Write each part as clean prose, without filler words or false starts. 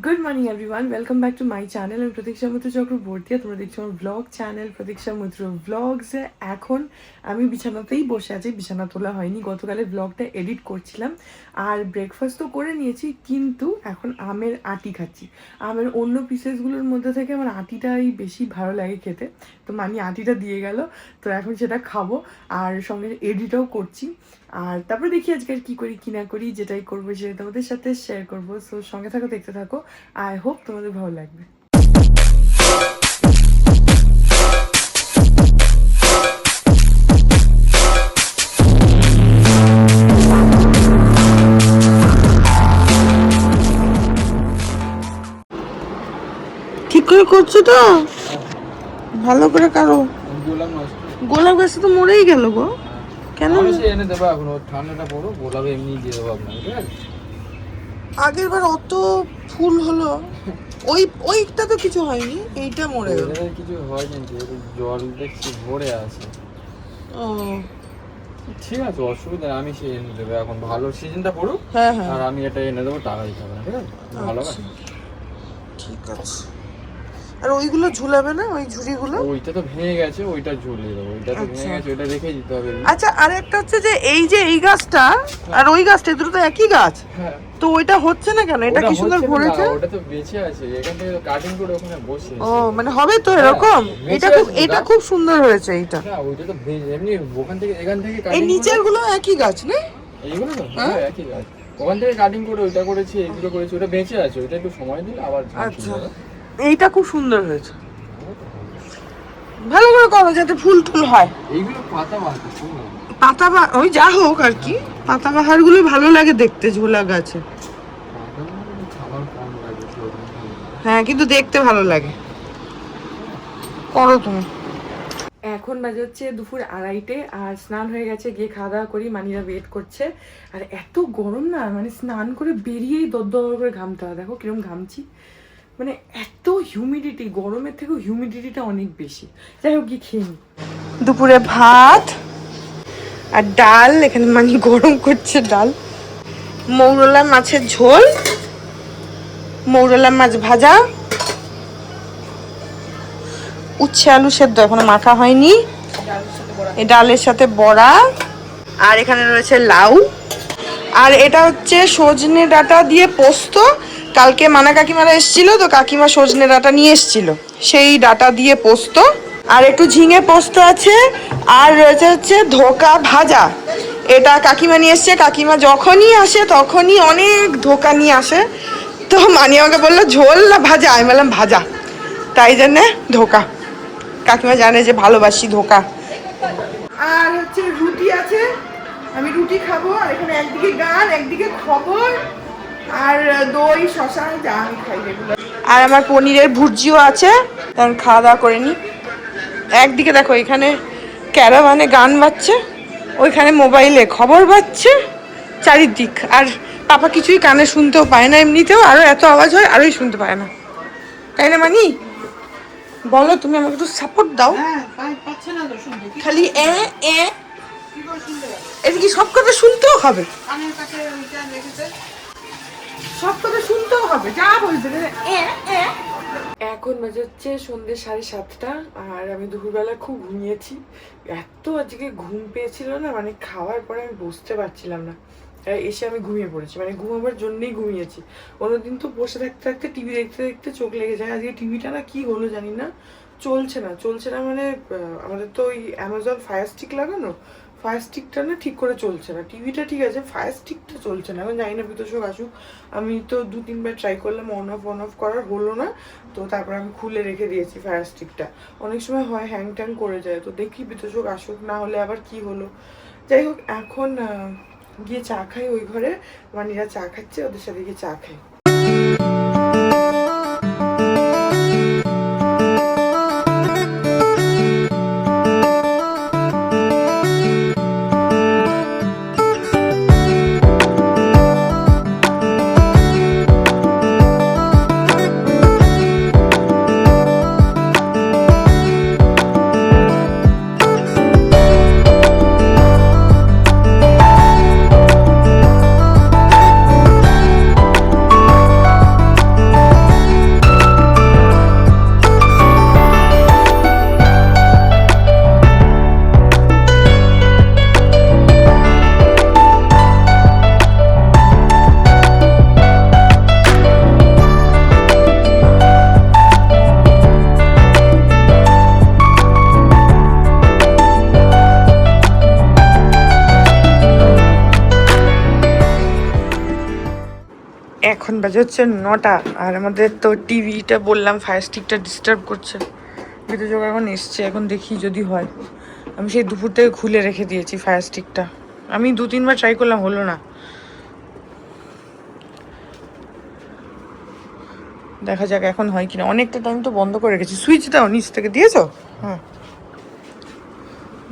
Good morning everyone, welcome back to my channel. আমি প্রতীক্ষা মিত্র চক্রবর্তী। তোমরা দেখছো আমার ব্লগ চ্যানেল প্রতীক্ষা মিত্র ব্লগসে। এখন আমি বিছানাতেই বসে আছি, বিছানা তোলা হয়নি। গতকালে ব্লগটা এডিট করছিলাম আর ব্রেকফাস্ট তো করে নিয়েছি, কিন্তু এখন আমের আটি খাচ্ছি। আমের অন্য পিসেসগুলোর মধ্যে থেকে আমার আটিটাই বেশি ভালো লাগে খেতে, তো মানি আটিটা দিয়ে গেল, তো এখন সেটা খাবো আর সঙ্গে এডিটও করছি। আর তারপরে দেখি আজকে আর কী করি কী না করি, যেটাই করবো সেটা তোমাদের সাথে শেয়ার করবো। সো সঙ্গে থাকো, দেখতে থাকো। আই হোপ তোমাদের ভালো লাগবে। ঠিক করে করছো তো? ভালো করে কারো। গোলাপ গাছটা তো মরেই গেল গো। কেন? এনে দেবো এখন, ঠান্ডাটা পড়ো, গোলাপ এমনি দিয়ে দেবো আপনাকে, ঠিক আছে? আগের বার অত ফুল হলো, ওইটা তো কিছু হয়নি, এইটা মরে গেল। কিছু হয়নি, জল দেখছি ভরে আছে। ও ঠিক আছে, অসুবিধা নেই, আমি সে এনে দেবো এখন। ভালো সিজনটা পড়ুক, হ্যাঁ হ্যাঁ, আর আমি এটা এনে দেবো, টাকা দিতে হবে না, ঠিক আছে? ভালো হবে, ঠিক আছে। আর ওইগুলো ঝুলাবে না, ওই ঝুড়িগুলো? ওইটা তো ভেঙে গেছে, ওইটা ঝুলিয়ে দেবো। ওইটা তো ভেঙে গেছে, ওইটা রেখে দিতে হবে। আচ্ছা, আর একটা হচ্ছে যে এই গাছটা আর ওই গাছটা, দুটো তো একই গাছ, হ্যাঁ, তো ওইটা হচ্ছে না কেন? এটা কি সুন্দর ভরেছে। ওটা তো বেঁচে আছে, এখান থেকে কাটিং করে ওখানে বসে। ও মানে হবে তো এরকম। এটা খুব সুন্দর হয়েছে এইটা। হ্যাঁ, ওইটা তো এমনি ওখান থেকে এখান থেকে এই নিচের গুলো একই গাছ না? এইগুলো তো হ্যাঁ একই গাছ। ওখান থেকে কাটিং করে ওইটা করেছি, এইগুলো করেছি, ওটা বেঁচে আছে। ওইটা একটু সময় দিলে আবার। আচ্ছা, এইটা খুব সুন্দর হয়েছে। ভালো করে করো যাতে ফুল টুল হয়। এইগুলো পাতা বাহার, ওই যা হোক আর কি, পাতাবাহার গুলো ভালো লাগে দেখতে ঝোলা গাছে। খাবার কম লাগে, হ্যাঁ, কিন্তু দেখতে ভালো লাগে। করো তুমি। এখন বাজে হচ্ছে দুপুর 2:30, আর স্নান হয়ে গেছে, গিয়ে খাওয়া দাওয়া করি। মানিরা ওয়েট করছে। আর এত গরম না, মানে স্নান করে বেরিয়েই দর করে ঘামতে হয়। দেখো কিরম ঘামছি, মানে এত হিউমিডিটি, গরমের থেকেও হিউমিডিটিটা অনেক বেশি। যাই হোক, গিয়ে খেয়ে নিই। দুপুরে ভাত আর ডাল, এখানে মানি গরম করছে ডাল, মৌরলা মাছের ঝোল, মৌরলা মাছ ভাজা, উচ্ছে আলু সেদ্ধ এখনো মাখা হয়নি, এই ডালের সাথে বড়া, আর এখানে রয়েছে লাউ, আর এটা হচ্ছে সজনে ডাঁটা দিয়ে পোস্ত। কালকে মানা কাকিমারা এসেছিল, তো কাকিমা সজনে ডাঁটা নিয়ে এসেছিল, সেই ডাঁটা দিয়ে পোস্ত। আর একটু ঝিঙে পোস্ত আছে, আর রয়েছে হচ্ছে ধোকা ভাজা। এটা কাকিমা নিয়ে এসছে। কাকিমা যখনই আসে তখনই অনেক ধোকা নিয়ে আসে, তো মানি আমাকে বললো ঝোল না ভাজা, আমি বললাম ভাজা, তাই জন্যে ধোকা। কাকিমা জানে যে ভালোবাসি ধোকা। আর হচ্ছে রুটি আছে, আমি রুটি খাবো। আর এখানে একদিকে গান, একদিকে খবর, আর দই শশা যা আমি খাই এগুলো। আর আমার পনিরের ভুর্জিও আছে, তখন খাওয়া দাওয়া করে নি। একদিকে দেখো এখানে ক্যারাভানে গান বাজছে, ওইখানে মোবাইলে খবর বাজছে চারিদিক। আর পাপা কিছুই কানে শুনতেও পায় না, এমনিতেও আরো এত আওয়াজ হয়, আরোই শুনতে পায় না, তাই না মানি? বলো তুমি আমাকে একটু সাপোর্ট দাও। খালি এটা কি সব কথা শুনতেও হবে? সব কথা শুনতেও হবে, যা বলছে। এখন বাজে হচ্ছে সন্ধ্যে 7:30, আর আমি দুপুরবেলা খুব ঘুমিয়েছি। এত আজকে ঘুম পেয়েছিল না, মানে খাওয়ার পরে আমি বসতে পারছিলাম না, এসে আমি ঘুমিয়ে পড়েছি। মানে ঘুমাবার জন্যই ঘুমিয়েছি। অন্যদিন তো বসে থাকতে থাকতে টিভি দেখতে দেখতে চোখ লেগে যায়। আজকে টিভিটা না কি হলো জানি না, চলছে না। মানে আমাদের তো ওই অ্যামাজন ফায়ার স্টিক লাগানো, ফায়ার স্টিকটা না ঠিক করে চলছে না। টিভিটা ঠিক আছে, ফায়ার স্টিকটা চলছে না। এখন জানি না বিতোষক আসুক। আমি তো 2-3বার ট্রাই করলাম, অন অফ করার হলো না, তো তারপর আমি খুলে রেখে দিয়েছি ফায়ার স্টিকটা। অনেক সময় হয় হ্যাং ট্যাং করে যায়, তো দেখি বিতোষক আসুক, না হলে আবার কি হলো। যাই হোক, এখন গিয়ে চা খাই ওই ঘরে। মানিরা চা খাচ্ছে, ওদের সাথে গিয়ে চা খাই। বাজে হচ্ছে 9টা। আর আমাদের তো টিভিটা বললাম ফায়ার স্টিকটা ডিস্টার্ব করছে। বিদ্যুৎ এখন এসছে, এখন দেখি যদি হয়। আমি সেই দুপুর থেকে খুলে রেখে দিয়েছি ফায়ার স্টিকটা। আমি 2-3 বার ট্রাই করলাম, হলো না। দেখা যাক এখন হয় কিনা। অনেকটা টাইম তো বন্ধ করে রেখেছি। সুইচ দাও, নিচ থেকে দিয়েছো? হ্যাঁ,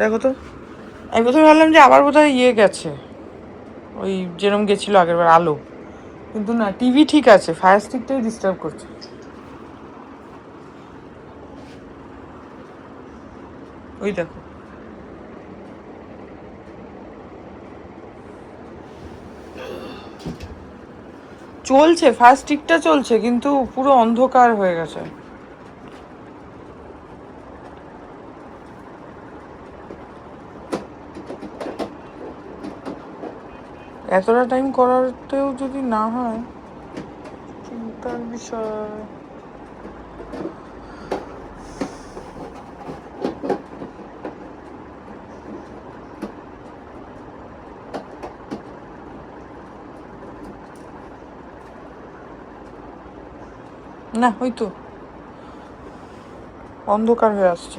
দেখো তো। আমি প্রথমে ভাবলাম যে আবার বোধহয় গেছে, ওই যেরকম গেছিলো আগেরবার আলো, কিন্তু না, টিভি ঠিক আছে, ফায়ার স্টিকটাই ডিস্টার্ব করছে। ওই দেখো, চলছে, ফায়ার স্টিকটা চলছে, কিন্তু পুরো অন্ধকার হয়ে গেছে। এতটা টাইম করাতেও যদি না হয়, চিন্তার বিষয়। না, ওই তো অন্ধকার হয়ে আসছে।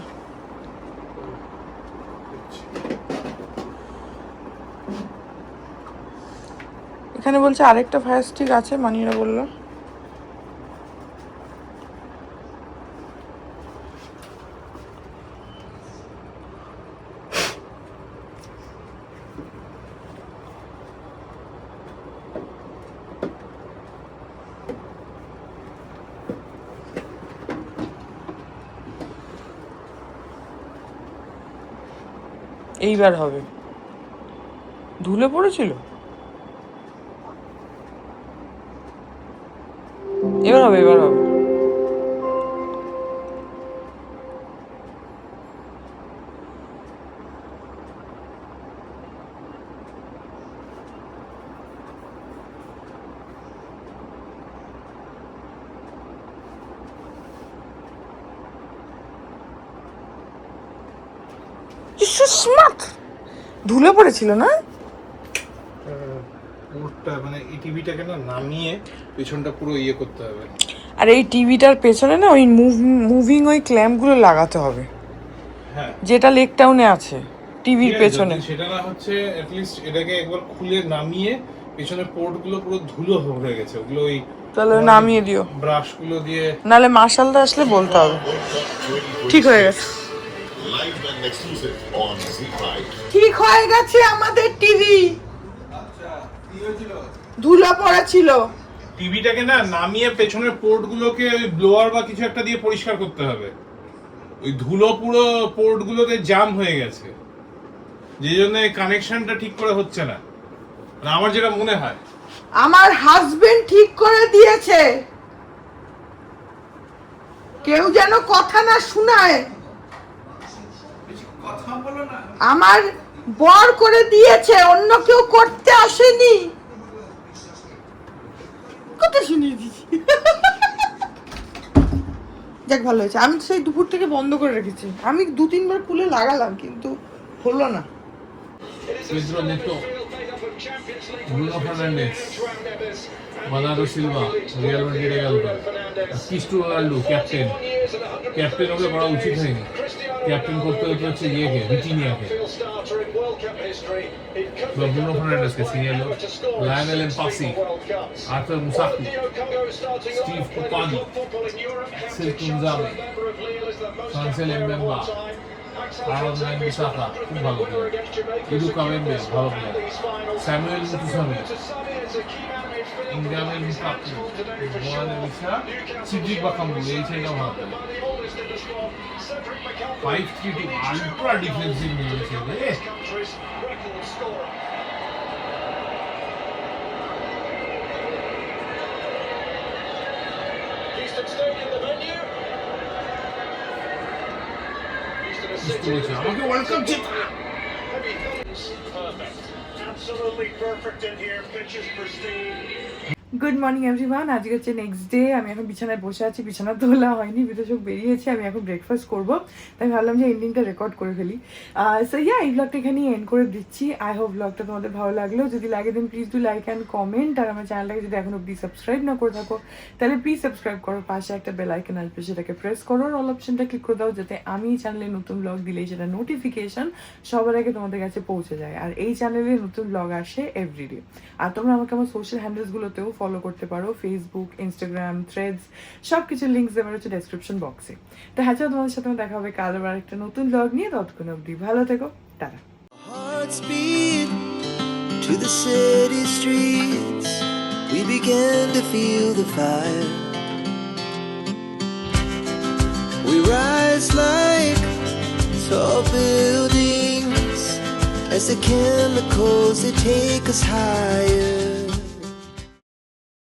এখানে বলছে আরেকটা ফায়ার স্টিক আছে, মানিরা বললো। এইবার হবে। ধুলে পড়েছিল, এবার হবে, এবার হবে। স্মার্ট, ধুলে পড়েছিল না? পুরোটা মানে এই টিভিটাকে না নামিয়ে পেছনটা পুরো করতে হবে। আর এই টিভিটার পেছনে না ওই মুভিং ওই ক্ল্যাম্পগুলো লাগাতে হবে, হ্যাঁ, যেটা লেক টাউনে আছে টিভির পেছনে। সেটা না হচ্ছে অ্যাটলিস্ট এটাকে একবার খুলে নামিয়ে পেছনের পোর্টগুলো পুরো ধুলো হয়ে গেছে, ওগুলো ওই তাহলে নামিয়ে দিও, ব্রাশগুলো দিয়ে। নাহলে মার্শালদা আসলে বলতে হবে। ঠিক হয়ে গেছে, ঠিক হয়ে গেছে আমাদের টিভি। ধুলো পড়েছিল। টিভিটাকে না নামিয়ে পেছনের পোর্টগুলোকে ওই ব্লোয়ার বা কিছু একটা দিয়ে পরিষ্কার করতে হবে। ওই ধুলো পুরো পোর্টগুলোতে জাম হয়ে গেছে, যে জন্য কানেকশনটা ঠিক করে হচ্ছে না, মানে আমার যেটা মনে হয়। আমার হাজবেন্ড ঠিক করে দিয়েছে, কেউ যেন কথা না শোনায়। আমার বর করে দিয়েছে, অন্য কেউ করতে আসেনি। কথা শুনিয়ে দিছি। যাক, ভালো হয়েছে। আমি সেই দুপুর থেকে বন্ধ করে রেখেছি। আমি 2-3 বার খুলে লাগালাম, কিন্তু হলো না। Pedro Neto, Bruno Fernandes, Bernardo Silva, Real Madrid গেল, ক্রিস্টিয়ানো রোনাল্ডো ক্যাপ্টেন ওকে করা উচিত হয়নি। ক্যাপ্টেন করতে হচ্ছে ভিটিনিয়াকে বা ব্রুনো ফার্নান্ডেসকে, সিনিয়র লোক, Lionel Mbappe, Arthur Masuaku, Steve Kompany, সেল তুনজামে, সানসেল এমবেম্বা, আরন ম্যান-বিসাকা খুব ভালো প্লেয়ার, ইদু কামেম্বে ভালো প্লেয়ার, স্যামুয়েল মুতুসামি, ইন্ডিয়ামের মুকাপ্পি, মোয়ানে মিশা, সিদ্দিক বাকাম্বু, এই ছেলেটাও ভালো প্লেয়ার। 5-3 টিম, আলট্রা ডিফেন্সিভ নিয়েছে রে। আমাকে ওয়ার্ল্ড কাপ জেতা। গুড মর্নিং এভরিওয়ান, আজকে হচ্ছে নেক্সট ডে। আমি এখন বিছানায় বসে আছি, বিছানা তোলা হয়নি, ভিতরে সব বেরিয়েছে। আমি এখন ব্রেকফাস্ট করবো, তাই ভাবলাম যে এন্ডিংটা রেকর্ড করে ফেলি। সো ইয়া, এই ব্লগটা এখানেই এন্ড করে দিচ্ছি। আই হোপ ব্লগটা তোমাদের ভালো লাগলো। যদি লাগে then please do like and comment. আর আমার চ্যানেলটাকে যদি এখন অব্দি সাবস্ক্রাইব না করে থাকো তাহলে প্লিজ সাবস্ক্রাইব করো, পাশে একটা বেল আইকন আসবে, সেটাকে প্রেস করো, অল অপশনটা ক্লিক করে দাও, যাতে আমি চ্যানেলে নতুন ব্লগ দিলেই সেটা নোটিফিকেশন সবার আগে তোমাদের কাছে পৌঁছে যায়। আর এই চ্যানেলে নতুন ব্লগ আসে এভরিডে। আর তোমরা আমাকে আমার সোশ্যাল হ্যান্ডেলসগুলোতেও ফলো করতে পারো, ফেসবুক, ইনস্টাগ্রাম, থ্রেডস, সব কিছুর লিঙ্কস দেওয়া রয়েছে ডেসক্রিপশন বক্সে। তো হ্যাঁ, চলো, তোমাদের সাথে আমার দেখা হবে কাল আবার একটা নতুন ব্লগ নিয়ে। ততক্ষণ অবধি ভালো থেকো, tata. Hearts beat to the city streets. We began to feel the fire. We rise like tall buildings as the chemicals, they take us higher.